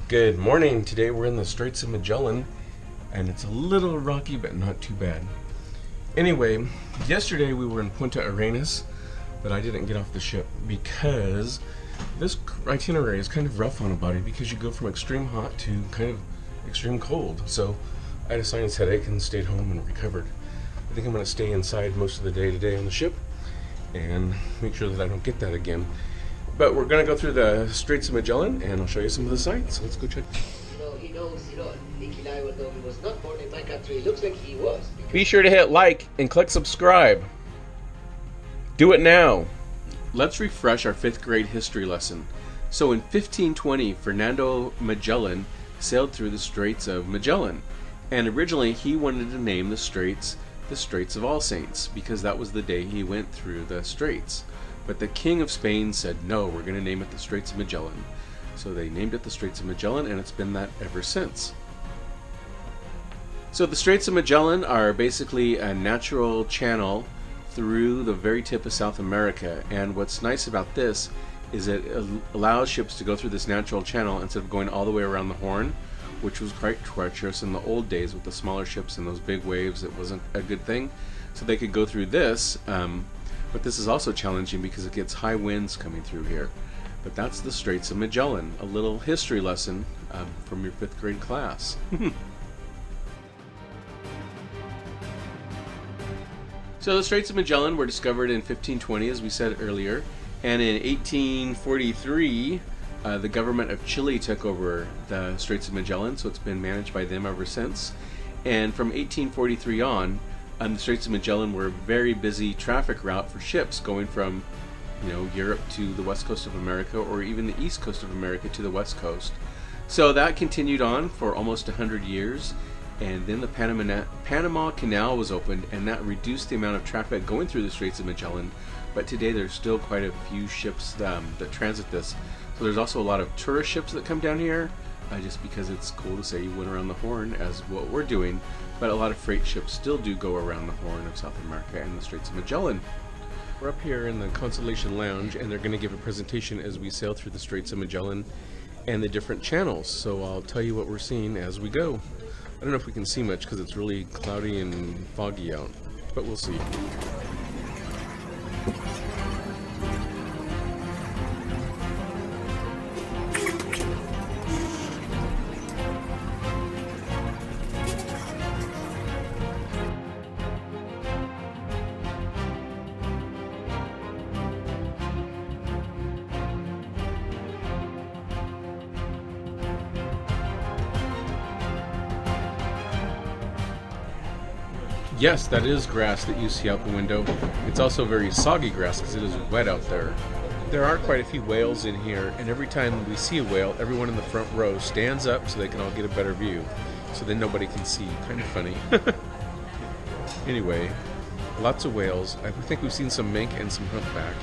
Good morning. Today we're in the Straits of Magellan, and it's a little rocky, but not too bad. Anyway, yesterday we were in Punta Arenas, but I didn't get off the ship because this itinerary is kind of rough on a body because you go from extreme hot to kind of extreme cold. So I had a sinus headache and stayed home and recovered. I think I'm going to stay inside most of the day today on the ship and make sure that I don't get that again. But we're going to go through the Straits of Magellan, and I'll show you some of the sights. Let's go check. He knows, Nicky Lai, although he was not born in my country, it looks like he was. Be sure to hit like and click subscribe. Do it now. Let's refresh our 5th grade history lesson. So in 1520, Ferdinand Magellan sailed through the Straits of Magellan. And originally he wanted to name the Straits of All Saints, because that was the day he went through the Straits. But the King of Spain said, no, we're going to name it the Straits of Magellan. So they named it the Straits of Magellan, and it's been that ever since. So the Straits of Magellan are basically a natural channel through the very tip of South America. And what's nice about this is it allows ships to go through this natural channel instead of going all the way around the Horn, which was quite treacherous in the old days with the smaller ships and those big waves. It wasn't a good thing. So they could go through this. But this is also challenging because it gets high winds coming through here. But that's the Straits of Magellan, a little history lesson from your 5th grade class. So the Straits of Magellan were discovered in 1520, as we said earlier, and in 1843 the government of Chile took over the Straits of Magellan, so it's been managed by them ever since. And from 1843 on, the Straits of Magellan were a very busy traffic route for ships going from, Europe to the west coast of America, or even the east coast of America to the west coast. So that continued on for almost 100 years, and then the Panama Canal was opened, and that reduced the amount of traffic going through the Straits of Magellan. But today there's still quite a few ships that transit this. So there's also a lot of tourist ships that come down here, just because it's cool to say you went around the Horn, as what we're doing. But a lot of freight ships still do go around the Horn of South America and the Straits of Magellan. We're up here in the Constellation Lounge, and they're going to give a presentation as we sail through the Straits of Magellan and the different channels. So I'll tell you what we're seeing as we go. I don't know if we can see much because it's really cloudy and foggy out, but we'll see. Yes, that is grass that you see out the window. It's also very soggy grass because it is wet out there. There are quite a few whales in here, and every time we see a whale, everyone in the front row stands up so they can all get a better view. So then nobody can see. Kind of funny. Anyway, lots of whales. I think we've seen some mink and some humpback.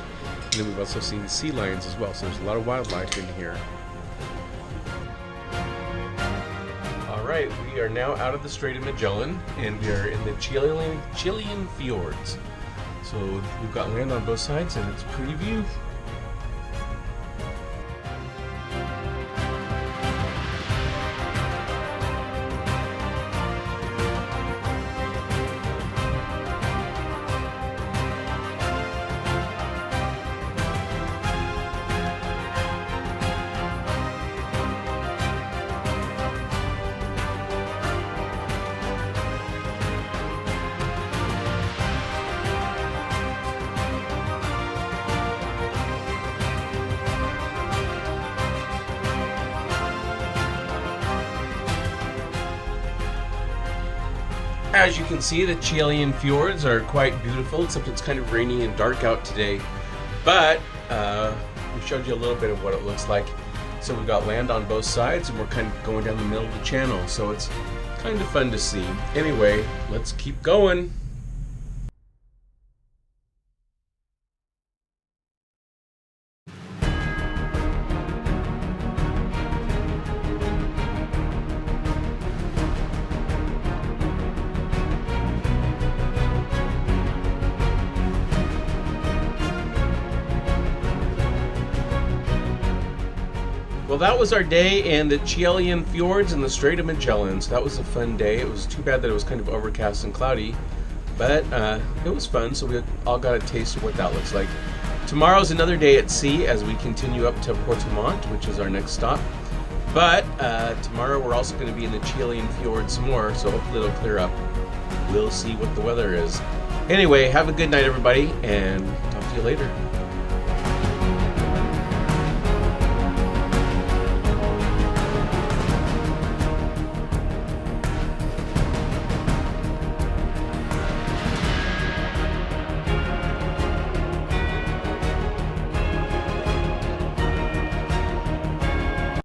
And then we've also seen sea lions as well, so there's a lot of wildlife in here. Alright, we are now out of the Strait of Magellan, and we are in the Chilean fjords. So we've got land on both sides, and it's a pretty view. As you can see, the Chilean fjords are quite beautiful, except it's kind of rainy and dark out today. But we showed you a little bit of what it looks like. So we've got land on both sides, and we're kind of going down the middle of the channel. So it's kind of fun to see. Anyway, let's keep going. well, that was our day in the Chilean fjords and the Strait of Magellan. So that was a fun day. It was too bad that it was kind of overcast and cloudy, but it was fun. So we all got a taste of what that looks like. Tomorrow's another day at sea as we continue up to Portimont, which is our next stop. But tomorrow we're also going to be in the Chilean fjords some more, so hopefully it'll clear up. We'll see what the weather is. Anyway, have a good night, everybody, and talk to you later.